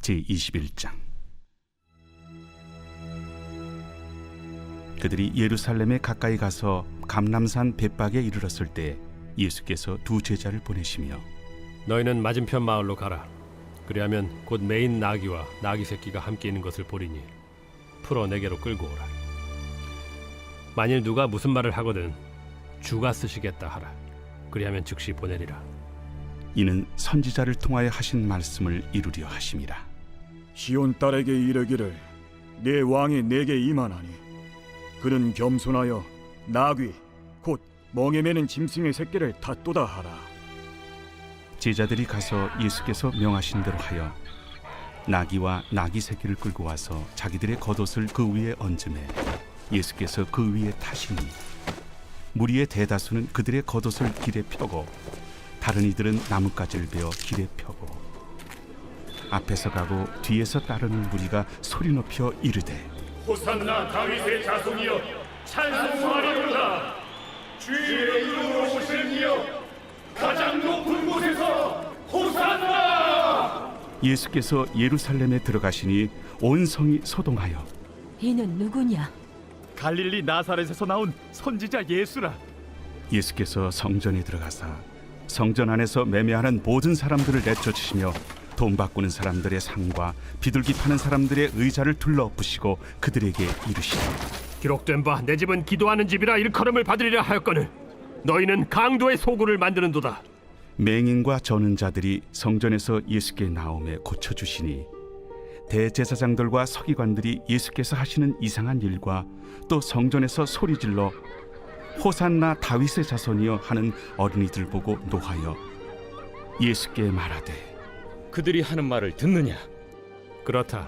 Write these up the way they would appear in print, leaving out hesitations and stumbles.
제21장. 그들이 예루살렘에 가까이 가서 감람산 벳박에 이르렀을 때 예수께서 두 제자를 보내시며 너희는 맞은편 마을로 가라. 그리하면 곧 매인 나귀와 나귀 새끼가 함께 있는 것을 보리니 풀어 내게로 끌고 오라. 만일 누가 무슨 말을 하거든 주가 쓰시겠다 하라. 그리하면 즉시 보내리라. 이는 선지자를 통하여 하신 말씀을 이루려 하심이라. 시온 딸에게 이르기를 내 왕이 내게 임하나니 그는 겸손하여 나귀 곧 멍에 매는 짐승의 새끼를 탓도다 하라. 제자들이 가서 예수께서 명하신 대로 하여 나귀와 나귀 새끼를 끌고 와서 자기들의 겉옷을 그 위에 얹음에 예수께서 그 위에 타시니 무리의 대다수는 그들의 겉옷을 길에 펴고 다른 이들은 나뭇가지를 베어 길에 펴고 앞에서 가고 뒤에서 따르는 무리가 소리 높여 이르되 호산나 다윗의 자손이여 찬송하리로다. 주의 이름으로 오시는 이여 가장 높은 곳에서 호산나. 예수께서 예루살렘에 들어가시니 온 성이 소동하여 이는 누구냐? 갈릴리 나사렛에서 나온 선지자 예수라. 예수께서 성전에 들어가사 성전 안에서 매매하는 모든 사람들을 내쫓으시며 돈 바꾸는 사람들의 상과 비둘기 파는 사람들의 의자를 둘러엎으시고 그들에게 이르시되 기록된 바 내 집은 기도하는 집이라 일컬음을 받으리라 하였거늘 너희는 강도의 소굴을 만드는도다. 맹인과 저는 자들이 성전에서 예수께 나오매 고쳐주시니 대제사장들과 서기관들이 예수께서 하시는 이상한 일과 또 성전에서 소리질러 호산나 다윗의 자손이여 하는 어린이들 보고 노하여 예수께 말하되 그들이 하는 말을 듣느냐? 그렇다.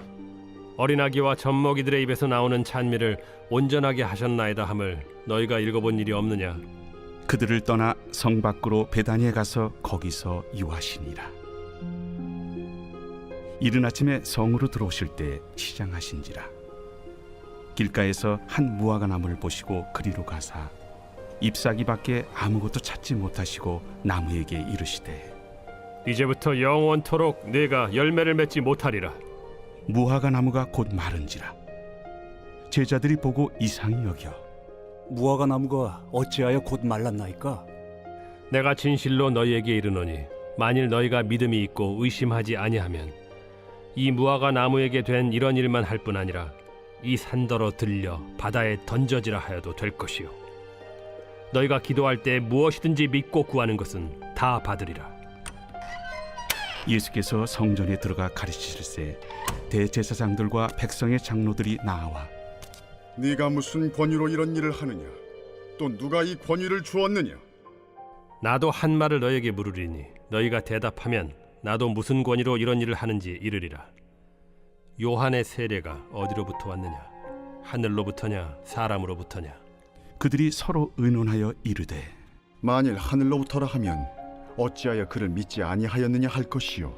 어린아기와 젖먹이들의 입에서 나오는 찬미를 온전하게 하셨나이다 함을 너희가 읽어본 일이 없느냐? 그들을 떠나 성 밖으로 베다니에 가서 거기서 유하시니라. 이른 아침에 성으로 들어오실 때 시장하신지라. 길가에서 한 무화과 나무를 보시고 그리로 가사 잎사귀밖에 아무것도 찾지 못하시고 나무에게 이르시되 이제부터 영원토록 네가 열매를 맺지 못하리라. 무화과 나무가 곧 마른지라. 제자들이 보고 이상히 여겨 무화과 나무가 어찌하여 곧 말랐나이까? 내가 진실로 너희에게 이르노니 만일 너희가 믿음이 있고 의심하지 아니하면 이 무화과 나무에게 된 이런 일만 할 뿐 아니라 이 산더러 들려 바다에 던져지라 하여도 될 것이요 너희가 기도할 때 무엇이든지 믿고 구하는 것은 다 받으리라. 예수께서 성전에 들어가 가르치실세 대제사장들과 백성의 장로들이 나와 네가 무슨 권위로 이런 일을 하느냐? 또 누가 이 권위를 주었느냐? 나도 한 말을 너희에게 물으리니 너희가 대답하면 나도 무슨 권위로 이런 일을 하는지 이르리라. 요한의 세례가 어디로부터 왔느냐? 하늘로부터냐 사람으로부터냐? 그들이 서로 의논하여 이르되 만일 하늘로부터라 하면 어찌하여 그를 믿지 아니하였느냐 할 것이요.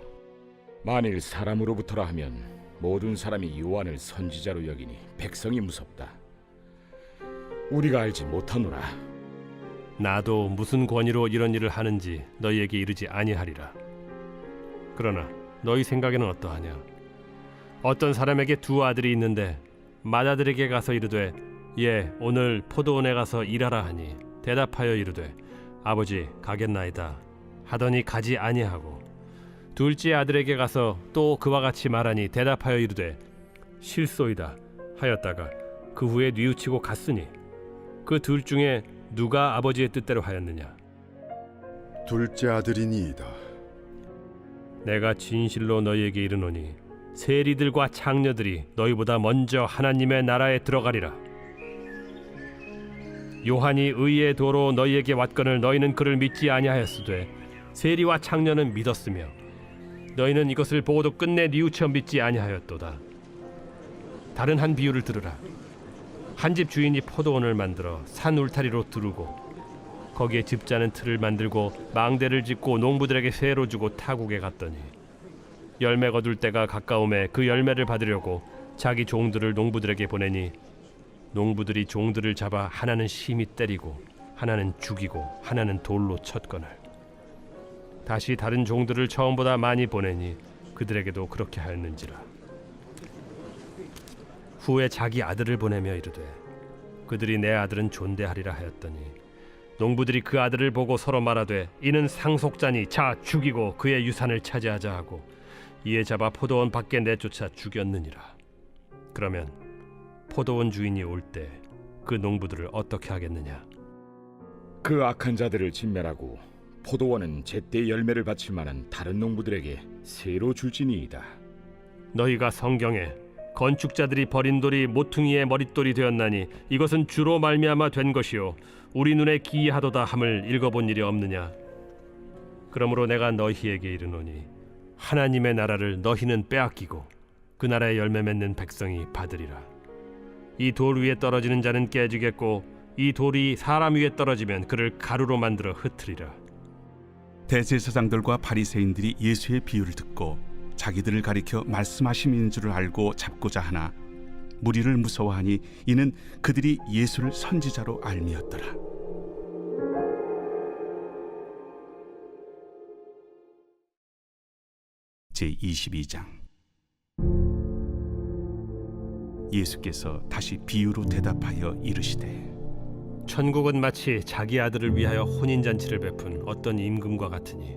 만일 사람으로부터라 하면 모든 사람이 요한을 선지자로 여기니 백성이 무섭다. 우리가 알지 못하노라. 나도 무슨 권위로 이런 일을 하는지 너희에게 이르지 아니하리라. 그러나 너희 생각에는 어떠하냐? 어떤 사람에게 두 아들이 있는데 맏아들에게 가서 이르되 예 오늘 포도원에 가서 일하라 하니 대답하여 이르되 아버지 가겠나이다 하더니 가지 아니하고 둘째 아들에게 가서 또 그와 같이 말하니 대답하여 이르되 실소이다 하였다가 그 후에 뉘우치고 갔으니 그 둘 중에 누가 아버지의 뜻대로 하였느냐? 둘째 아들이니이다. 내가 진실로 너희에게 이르노니 세리들과 창녀들이 너희보다 먼저 하나님의 나라에 들어가리라. 요한이 의의 도로 너희에게 왔거늘 너희는 그를 믿지 아니하였으되 세리와 창녀는 믿었으며 너희는 이것을 보고도 끝내 뉘우쳐 믿지 아니하였도다. 다른 한 비유를 들으라. 한 집 주인이 포도원을 만들어 산 울타리로 두르고 거기에 집자는 틀을 만들고 망대를 짓고 농부들에게 세로 주고 타국에 갔더니 열매 거둘 때가 가까움에 그 열매를 받으려고 자기 종들을 농부들에게 보내니 농부들이 종들을 잡아 하나는 심히 때리고 하나는 죽이고 하나는 돌로 쳤거늘 다시 다른 종들을 처음보다 많이 보내니 그들에게도 그렇게 하였는지라. 후에 자기 아들을 보내며 이르되 그들이 내 아들은 존대하리라 하였더니 농부들이 그 아들을 보고 서로 말하되 이는 상속자니 자 죽이고 그의 유산을 차지하자 하고 이에 잡아 포도원 밖에 내쫓아 죽였느니라. 그러면 포도원 주인이 올 때 그 농부들을 어떻게 하겠느냐? 그 악한 자들을 진멸하고 포도원은 제때 열매를 바칠 만한 다른 농부들에게 새로 줄지니이다. 너희가 성경에 건축자들이 버린 돌이 모퉁이의 머릿돌이 되었나니 이것은 주로 말미암아 된 것이요 우리 눈에 기이하도다 함을 읽어본 일이 없느냐? 그러므로 내가 너희에게 이르노니 하나님의 나라를 너희는 빼앗기고 그 나라의 열매 맺는 백성이 받으리라. 이 돌 위에 떨어지는 자는 깨지겠고 이 돌이 사람 위에 떨어지면 그를 가루로 만들어 흩으리라. 대제사장들과 바리새인들이 예수의 비유를 듣고 자기들을 가리켜 말씀하심인 줄 알고 잡고자 하나 무리를 무서워하니 이는 그들이 예수를 선지자로 알미었더라. 제22장. 예수께서 다시 비유로 대답하여 이르시되 천국은 마치 자기 아들을 위하여 혼인잔치를 베푼 어떤 임금과 같으니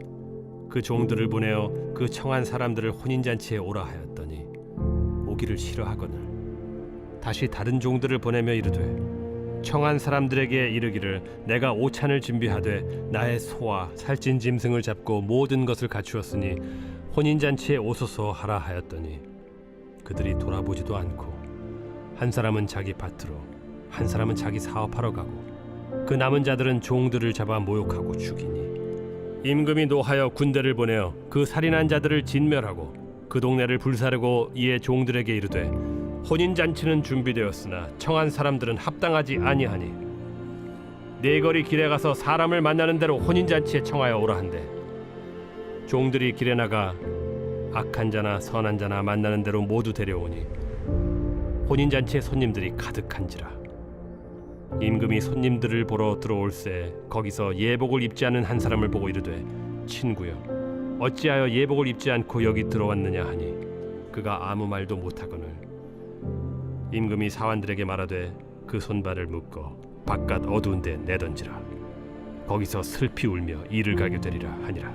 그 종들을 보내어 그 청한 사람들을 혼인잔치에 오라 하였더니 오기를 싫어하거늘 다시 다른 종들을 보내며 이르되 청한 사람들에게 이르기를 내가 오찬을 준비하되 나의 소와 살찐 짐승을 잡고 모든 것을 갖추었으니 혼인잔치에 오소서 하라 하였더니 그들이 돌아보지도 않고 한 사람은 자기 밭으로 한 사람은 자기 사업하러 가고 그 남은 자들은 종들을 잡아 모욕하고 죽이니 임금이 노하여 군대를 보내어 그 살인한 자들을 진멸하고 그 동네를 불사르고 이에 종들에게 이르되 혼인잔치는 준비되었으나 청한 사람들은 합당하지 아니하니 네거리 길에 가서 사람을 만나는 대로 혼인잔치에 청하여 오라 한대 종들이 길에 나가 악한 자나 선한 자나 만나는 대로 모두 데려오니 혼인잔치에 손님들이 가득한지라. 임금이 손님들을 보러 들어올새 거기서 예복을 입지 않은 한 사람을 보고 이르되 친구여 어찌하여 예복을 입지 않고 여기 들어왔느냐 하니 그가 아무 말도 못하거늘 임금이 사환들에게 말하되 그 손발을 묶어 바깥 어두운 데 내던지라. 거기서 슬피 울며 이를 가게 되리라 하니라.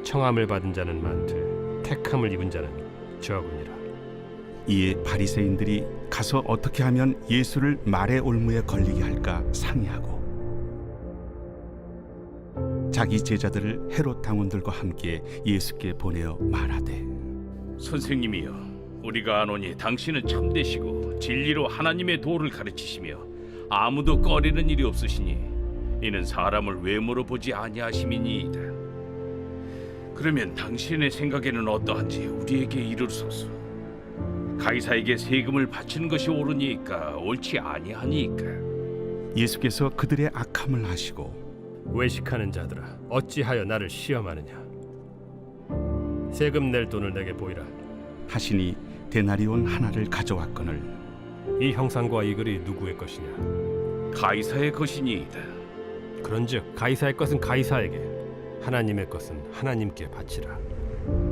청함을 받은 자는 많되 택함을 입은 자는 적으니라. 이에 바리새인들이 가서 어떻게 하면 예수를 말의 올무에 걸리게 할까 상의하고 자기 제자들을 헤롯 당원들과 함께 예수께 보내어 말하되 선생님이여, 우리가 아노니 당신은 참되시고 진리로 하나님의 도를 가르치시며 아무도 꺼리는 일이 없으시니 이는 사람을 외모로 보지 아니하심이니이다. 그러면 당신의 생각에는 어떠한지 우리에게 이르소서. 가이사에게 세금을 바치는 것이 옳으니까 옳지 아니하니까. 예수께서 그들의 악함을 아시고 외식하는 자들아 어찌하여 나를 시험하느냐? 세금 낼 돈을 내게 보이라. 하시니 데나리온 하나를 가져왔거늘 이 형상과 이 글이 누구의 것이냐? 가이사의 것이니이다. 그런즉 가이사의 것은 가이사에게 하나님의 것은 하나님께 바치라.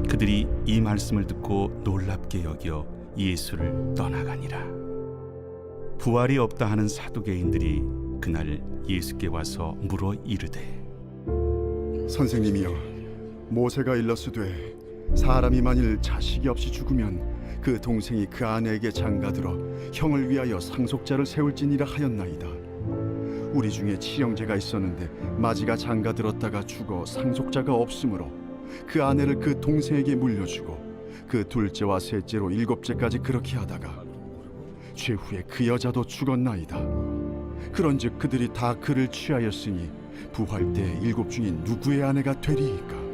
그들이 이 말씀을 듣고 놀랍게 여겨 예수를 떠나가니라. 부활이 없다 하는 사두개인들이 그날 예수께 와서 물어 이르되 선생님이여, 모세가 일렀으되 사람이 만일 자식이 없이 죽으면 그 동생이 그 아내에게 장가들어 형을 위하여 상속자를 세울지니라 하였나이다. 우리 중에 친형제가 있었는데 마지가 장가들었다가 죽어 상속자가 없으므로 그 아내를 그 동생에게 물려주고 그 둘째와 셋째로 일곱째까지 그렇게 하다가 최후에 그 여자도 죽었나이다. 그런즉 그들이 다 그를 취하였으니 부활 때 일곱 중인 누구의 아내가 되리이까?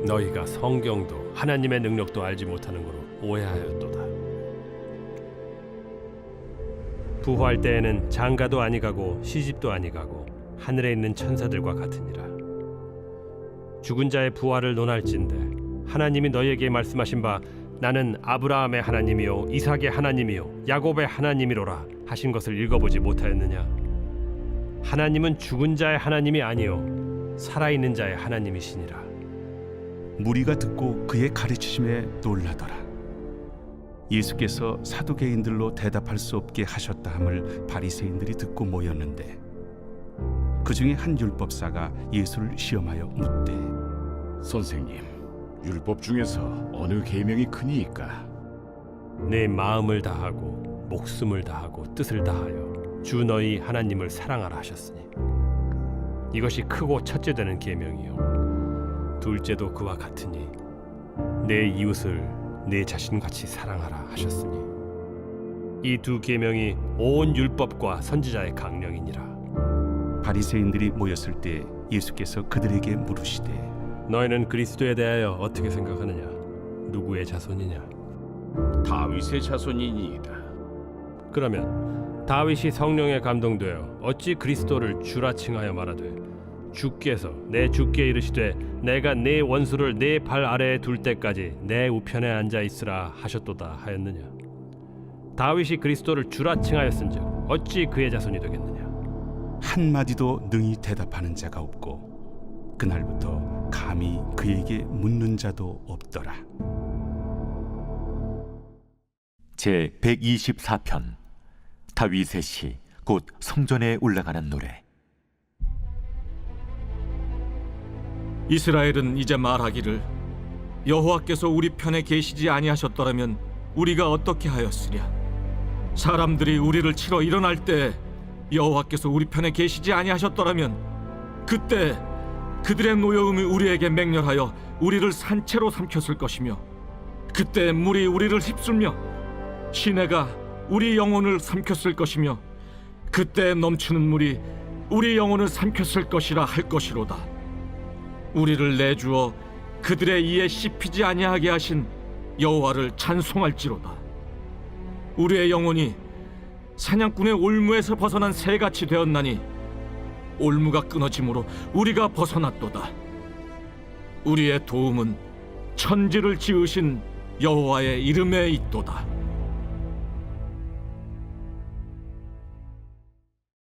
너희가 성경도 하나님의 능력도 알지 못하는 거로 오해하였도다. 부활 때에는 장가도 아니가고 시집도 아니가고 하늘에 있는 천사들과 같으니라. 죽은 자의 부활을 논할진대 하나님이 너희에게 말씀하신 바 나는 아브라함의 하나님이요 이삭의 하나님이요 야곱의 하나님이로라 하신 것을 읽어보지 못하였느냐? 하나님은 죽은 자의 하나님이 아니요 살아있는 자의 하나님이시니라. 무리가 듣고 그의 가르치심에 놀라더라. 예수께서 사두개인들로 대답할 수 없게 하셨다 함을 바리새인들이 듣고 모였는데 그 중에 한 율법사가 예수를 시험하여 묻되 선생님, 율법 중에서 어느 계명이 크니이까? 내 마음을 다하고 목숨을 다하고 뜻을 다하여 주 너희 하나님을 사랑하라 하셨으니 이것이 크고 첫째 되는 계명이요 둘째도 그와 같으니 내 이웃을 내 자신같이 사랑하라 하셨으니 이 두 계명이 온 율법과 선지자의 강령이니라. 바리새인들이 모였을 때 예수께서 그들에게 물으시되 너희는 그리스도에 대하여 어떻게 생각하느냐? 누구의 자손이냐? 다윗의 자손이니이다. 그러면 다윗이 성령에 감동되어 어찌 그리스도를 주라 칭하여 말하되 주께서 내 주께 이르시되 내가 네 원수를 네 발 아래에 둘 때까지 내 우편에 앉아 있으라 하셨도다 하였느냐? 다윗이 그리스도를 주라 칭하였은즉 어찌 그의 자손이 되겠느냐? 한마디도 능히 대답하는 자가 없고 그날부터 감히 그에게 묻는 자도 없더라. 제 124편 다윗의 시 곧 성전에 올라가는 노래. 이스라엘은 이제 말하기를 여호와께서 우리 편에 계시지 아니하셨더라면 우리가 어떻게 하였으랴. 사람들이 우리를 치러 일어날 때 여호와께서 우리 편에 계시지 아니하셨더라면 그때 그들의 노여움이 우리에게 맹렬하여 우리를 산채로 삼켰을 것이며 그때 물이 우리를 휩쓸며 시내가 우리 영혼을 삼켰을 것이며 그때 넘치는 물이 우리 영혼을 삼켰을 것이라 할 것이로다. 우리를 내주어 그들의 이에 씹히지 아니하게 하신 여호와를 찬송할지로다. 우리의 영혼이 사냥꾼의 올무에서 벗어난 새같이 되었나니 올무가 끊어짐으로 우리가 벗어났도다. 우리의 도움은 천지를 지으신 여호와의 이름에 있도다.